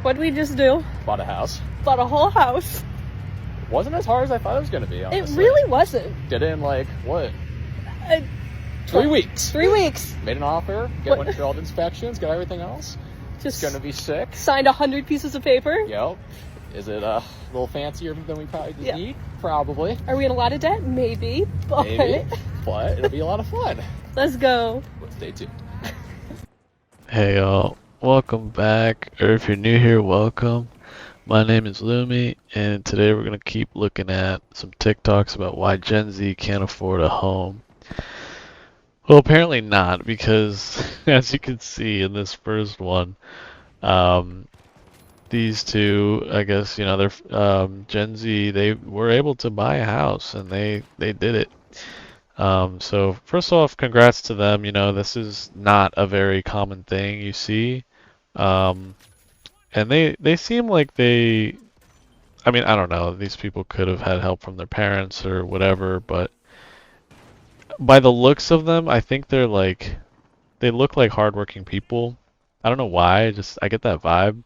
What'd we just do? Bought a house. Bought a whole house. Wasn't as hard as I thought it was going to be, honestly. It really wasn't. Did it in, like, what? 3 weeks. 3 weeks. Made an offer, went through all the inspections, got everything else. Just going to be sick. Signed 100 pieces of paper. Yep. Is it a little fancier than we probably need? Probably. Are we in a lot of debt? Maybe. But it'll be a lot of fun. Let's go. Stay tuned. Hey y'all, welcome back, or if you're new here, welcome. My name is Lumi, and today we're going to keep looking at some TikToks about why Gen Z can't afford a home. Well, apparently not, because as you can see in this first one, these two, I guess, you know, they're Gen Z, they were able to buy a house, and they did it. So first off, congrats to them. You know, this is not a very common thing you see. And they seem like I mean, I don't know, these people could have had help from their parents or whatever, but by the looks of them, I think they look like hardworking people. I don't know why, I get that vibe.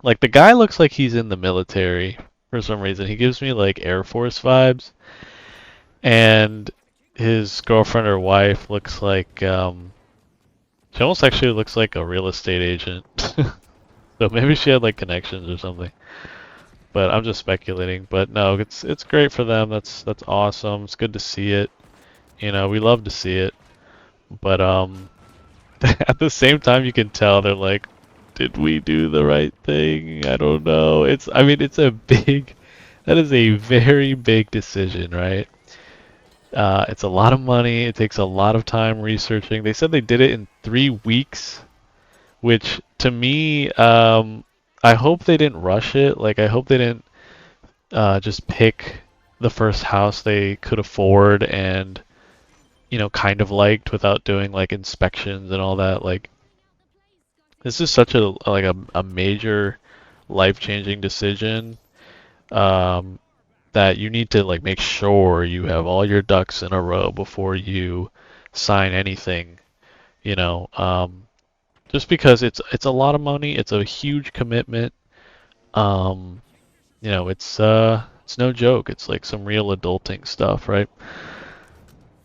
Like, the guy looks like he's in the military for some reason. He gives me like Air Force vibes. And his girlfriend or wife looks like, she almost actually looks like a real estate agent. So maybe she had like connections or something. But I'm just speculating. But no, it's great for them. That's awesome. It's good to see it. You know, we love to see it. But at the same time, you can tell they're like, did we do the right thing? I don't know. That is a very big decision, right? It's a lot of money. It takes a lot of time researching. They said they did it in 3 weeks, which to me, I hope they didn't rush it. Like, I hope they didn't just pick the first house they could afford and, you know, kind of liked without doing like inspections and all that. Like, this is such a major life-changing decision. That you need to like make sure you have all your ducks in a row before you sign anything, you know, just because it's a lot of money, it's a huge commitment, you know, it's no joke, it's like some real adulting stuff, right?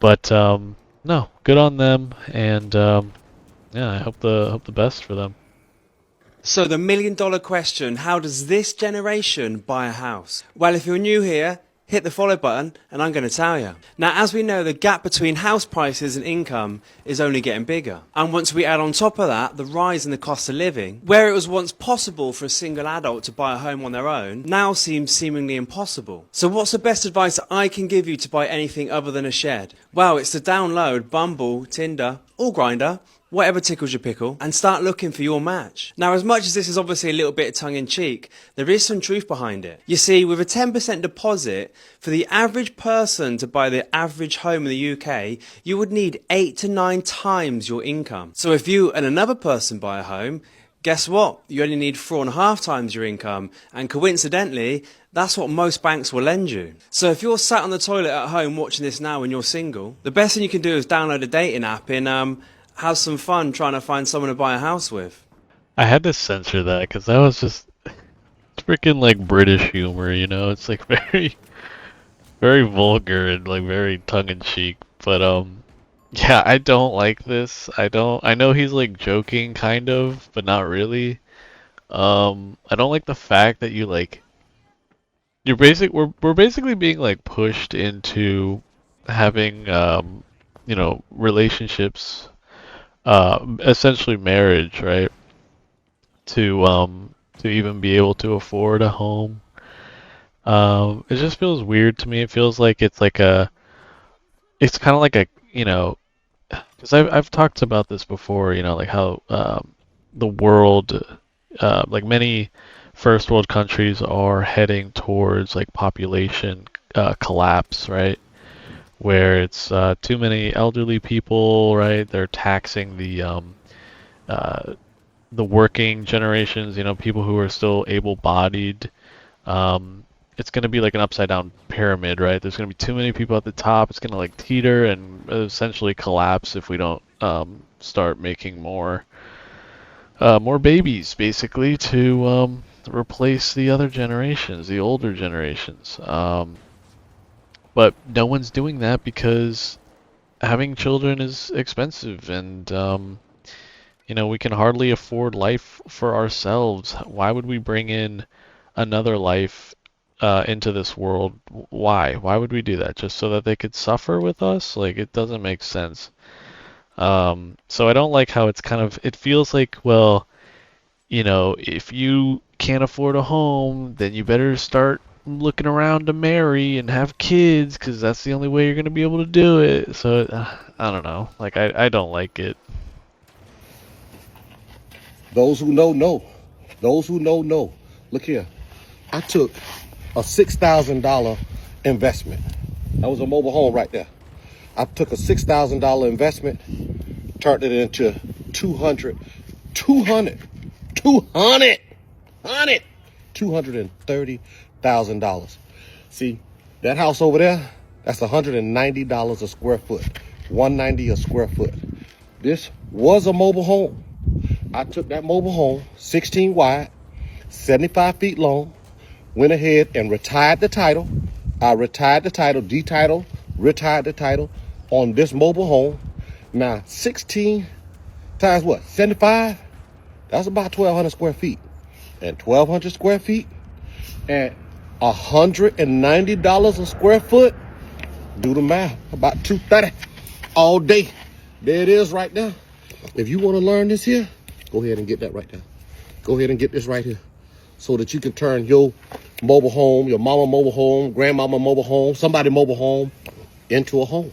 But no, good on them, and yeah, I hope the best for them. So the $1 million question, how does this generation buy a house? Well, if you're new here, hit the follow button and I'm going to tell you. Now, as we know, the gap between house prices and income is only getting bigger. And once we add on top of that the rise in the cost of living, where it was once possible for a single adult to buy a home on their own, now seems seemingly impossible. So what's the best advice I can give you to buy anything other than a shed? Well, it's to download Bumble, Tinder, or Grindr, whatever tickles your pickle, and start looking for your match. Now, as much as this is obviously a little bit tongue-in-cheek, there is some truth behind it. You see, with a 10% deposit, for the average person to buy the average home in the UK, you would need 8 to 9 times your income. So if you and another person buy a home, guess what? You only need 4.5 times your income, and coincidentally, that's what most banks will lend you. So if you're sat on the toilet at home watching this now and you're single, the best thing you can do is download a dating app and have some fun trying to find someone to buy a house with. I had to censor that because that was just freaking like British humor, you know? It's like very, very vulgar and like very tongue-in-cheek. But yeah, I don't like this. I know he's like joking kind of, but not really. I don't like the fact that you like we're basically being like pushed into having you know, relationships, essentially marriage, right? To even be able to afford a home. It just feels weird to me. It feels like it's kind of like a, you know, because I've talked about this before, you know, like how the world, like many first world countries are heading towards like population collapse, right? Where it's too many elderly people, right? They're taxing the working generations, you know, people who are still able-bodied. It's going to be like an upside-down pyramid, right? There's going to be too many people at the top. It's going to like teeter and essentially collapse if we don't start making more more babies, basically, to replace the other generations, the older generations. But no one's doing that because having children is expensive, and we can hardly afford life for ourselves. Why would we bring in another life into this world? Why? Why would we do that? Just so that they could suffer with us? Like, it doesn't make sense. So I don't like how it feels like, well, if you can't afford a home, then you better start looking around to marry and have kids, because that's the only way you're going to be able to do it. So, I don't know. Like, I don't like it. Those who know, know. Those who know, know. Look here. I took a $6,000 investment. That was a mobile home right there. I took a $6,000 investment, turned it into $230,000. See, that house over there, that's $190 a square foot. $190 a square foot. This was a mobile home. I took that mobile home, 16 wide, 75 feet long, went ahead and retired the title. I retired the title, retired the title on this mobile home. Now, 16 times what? 75? That's about 1,200 square feet. And 1,200 square feet at $190 a square foot, do the math, about $230 all day. There it is right there. If you want to learn this here, go ahead and get that right there. Go ahead and get this right here so that you can turn your mobile home, your mama mobile home, grandmama mobile home, somebody mobile home into a home.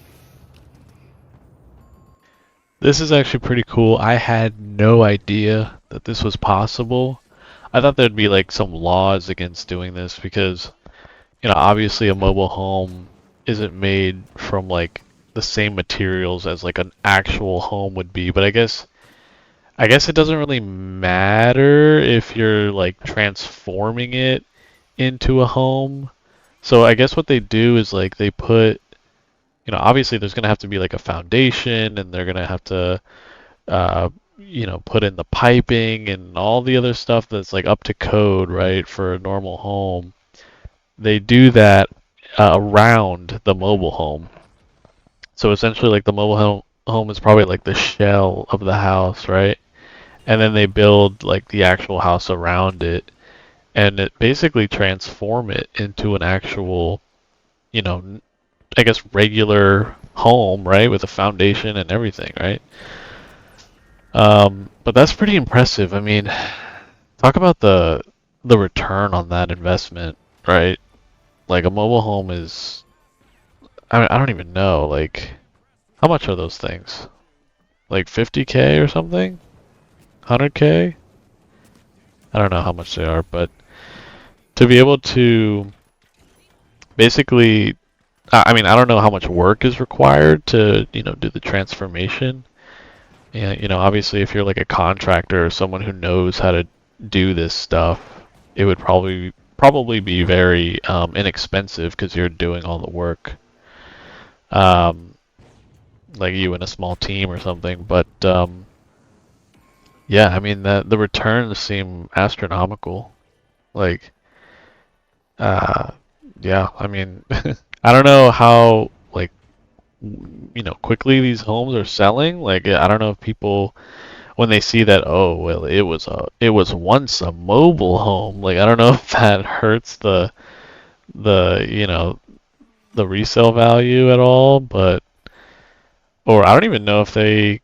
This is actually pretty cool. I had no idea that this was possible. I thought there'd be like some laws against doing this because, obviously a mobile home isn't made from like the same materials as like an actual home would be, but I guess it doesn't really matter if you're like transforming it into a home. So I guess what they do is like they put, obviously there's going to have to be like a foundation, and they're going to have to, put in the piping and all the other stuff that's like up to code, right, for a normal home. They do that around the mobile home. So essentially, like the mobile home is probably like the shell of the house, right? And then they build like the actual house around it, and it basically transform it into an actual, I guess regular home, right, with a foundation and everything, right? But that's pretty impressive. I mean, talk about the return on that investment, right? Like a mobile home is, I don't even know, like, how much are those things? Like 50K or something? 100K? I don't know how much they are, but to be able to basically, I mean, I don't know how much work is required to, do the transformation. And, obviously if you're like a contractor or someone who knows how to do this stuff, it would probably be very inexpensive because you're doing all the work. Like you in a small team or something, but yeah, I mean the returns seem astronomical. Like, yeah, I mean, I don't know how like quickly these homes are selling. Like, I don't know if people when they see that, oh well, it was once a mobile home. Like, I don't know if that hurts the the resale value at all, or I don't even know if they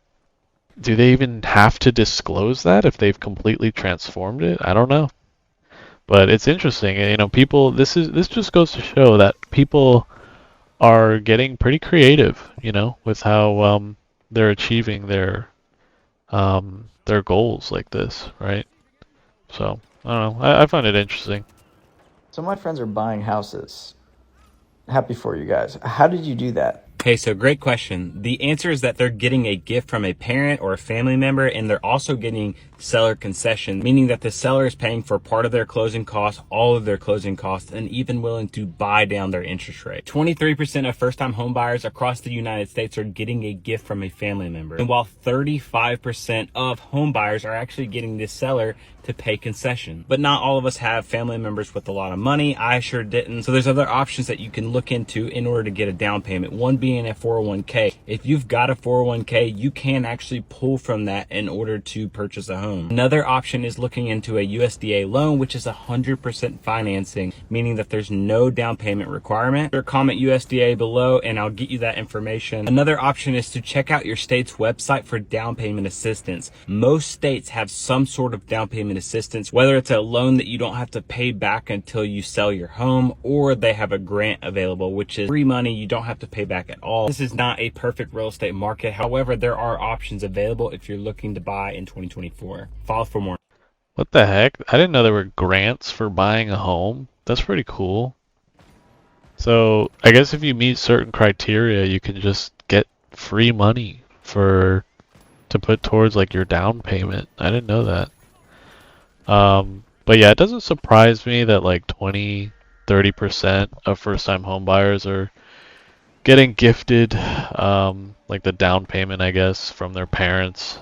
even have to disclose that if they've completely transformed it. I don't know. But it's interesting, people, this just goes to show that people are getting pretty creative, with how they're achieving their goals like this, right? So, I don't know. I find it interesting. So my friends are buying houses. Happy for you guys. How did you do that? Okay, so great question. The answer is that they're getting a gift from a parent or a family member, and they're also getting seller concession, meaning that the seller is paying for part of their closing costs, all of their closing costs, and even willing to buy down their interest rate. 23% of first-time home buyers across the United States are getting a gift from a family member. And while 35% of home buyers are actually getting this seller to pay concession. But not all of us have family members with a lot of money. I sure didn't. So there's other options that you can look into in order to get a down payment. One being a 401k. If you've got a 401k, you can actually pull from that in order to purchase a home. Another option is looking into a USDA loan, which is 100% financing, meaning that there's no down payment requirement. Or comment USDA below and I'll get you that information. Another option is to check out your state's website for down payment assistance. Most states have some sort of down payment assistance, whether it's a loan that you don't have to pay back until you sell your home, or they have a grant available, which is free money you don't have to pay back at all. This is not a perfect real estate market. However, there are options available if you're looking to buy in 2024. Follow for more. What the heck? I didn't know there were grants for buying a home. That's pretty cool. So I guess if you meet certain criteria, you can just get free money to put towards like your down payment. I didn't know that. But yeah, it doesn't surprise me that like 20-30% of first-time home buyers are getting gifted like the down payment, I guess, from their parents.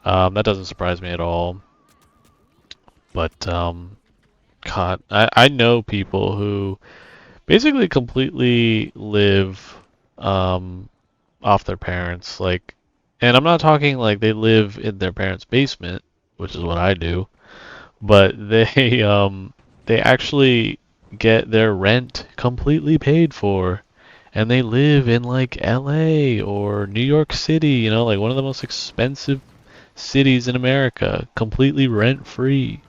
That doesn't surprise me at all. But God, I know people who basically completely live off their parents, like, and I'm not talking like they live in their parents' basement, which is what I do. But they actually get their rent completely paid for, and they live in like LA or New York City, you know, like one of the most expensive cities in America, completely rent free.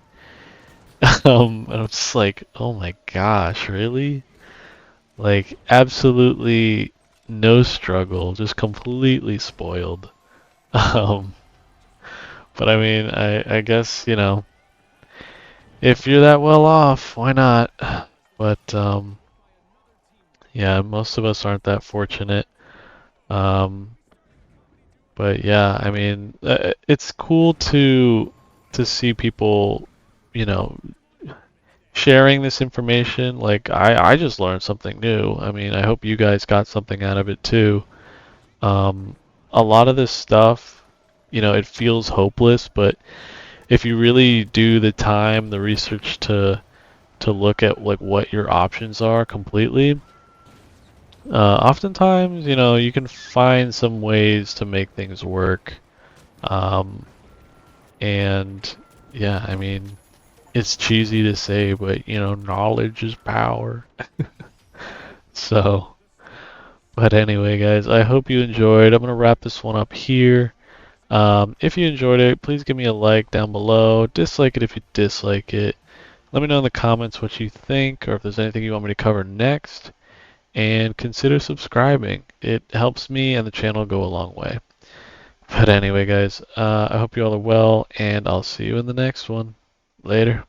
And I'm just like, oh my gosh, really? Like absolutely no struggle, just completely spoiled. But I mean, I guess, you know, if you're that well off, why not? But yeah, most of us aren't that fortunate. But yeah, I mean, it's cool to see people, you know, sharing this information. Like I just learned something new. I mean, I hope you guys got something out of it too. A lot of this stuff, you know, it feels hopeless, but if you really do the time, the research to look at like what your options are completely, oftentimes, you know, you can find some ways to make things work. And yeah, I mean, it's cheesy to say, but you know, knowledge is power. So, but anyway, guys, I hope you enjoyed. I'm gonna wrap this one up here. If you enjoyed it, please give me a like down below. Dislike it if you dislike it. Let me know in the comments what you think, or if there's anything you want me to cover next. And consider subscribing. It helps me and the channel go a long way. But anyway, guys, I hope you all are well, and I'll see you in the next one. Later.